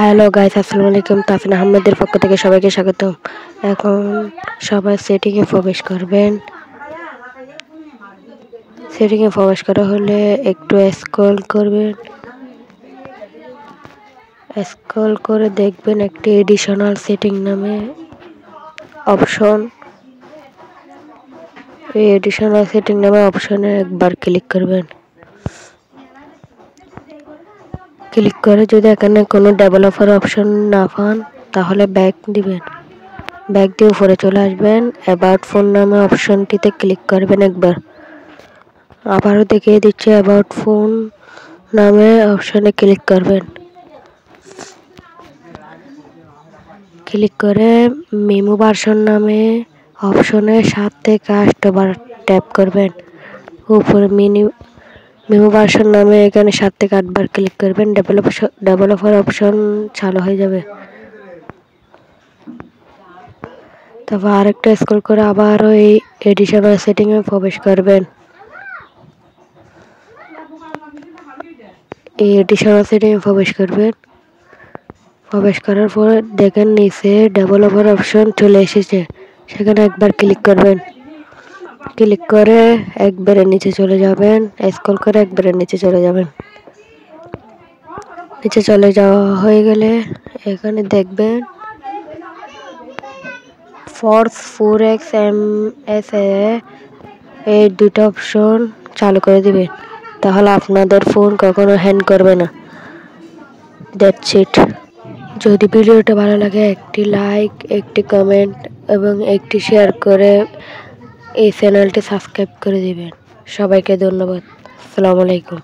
Hello guys, আসসালামু আলাইকুম। তাসনিয়া আহমেদের পক্ষ থেকে সবাইকে স্বাগতম। এখন সবাই সেটিংয়ে প্রবেশ করবেন। সেটিংয়ে প্রবেশ করা হলে একটু স্ক্রল করবেন। স্ক্রল করে দেখবেন একটি এডিশনাল সেটিং নামে অপশন। এই এডিশনাল সেটিং নামে অপশনে একবার ক্লিক করবেন। ক্লিক করে যদি এখানে কোনো ডেভেলপার অপশন না পান তাহলে ব্যাক দিবেন। ব্যাক দিয়ে উপরে চলে আসবেন। অ্যাবাউট ফোন নামে অপশনটিতে ক্লিক করবেন একবার। আবারও দেখিয়ে দিচ্ছি, অ্যাবাউট ফোন নামে অপশনে ক্লিক করবেন। ক্লিক করে মেমো ভার্সন নামে অপশনে 7 থেকে 8 বার ট্যাপ করবেন। উপরে মেমো ভার্সন নামে এখানে 7 থেকে 8 বার ক্লিক করবেন। ডেভেলপার অপশন চালু হয়ে যাবে। তারপর আরেকটা স্ক্রল করে আবারও এই এডিশনাল সেটিংয়ে প্রবেশ করবেন। এই এডিশনাল সেটিংয়ে প্রবেশ করবেন। প্রবেশ করার পর দেখেন নিচে ডেভেলপার অপশন চলে এসেছে, সেখানে একবার ক্লিক করবেন। ক্লিক করে একবারে নিচে চলে যাবেন। স্ক্রল করে একবারে নিচে চলে যাবেন। নিচে চলে যাওয়া হয়ে গেলে এখানে দেখবেন ফোর্স 4x MSA এই দুটো অপশন চালু করে দিবেন, তাহলে আপনাদের ফোন কখনো হ্যাং করবে না। That's it. যদি ভিডিওটা ভালো লাগে একটি লাইক, একটি কমেন্ট এবং একটি শেয়ার করে এই চ্যানেলটি সাবস্ক্রাইব করে দিবেন। সবাইকে ধন্যবাদ। আসসালামু আলাইকুম।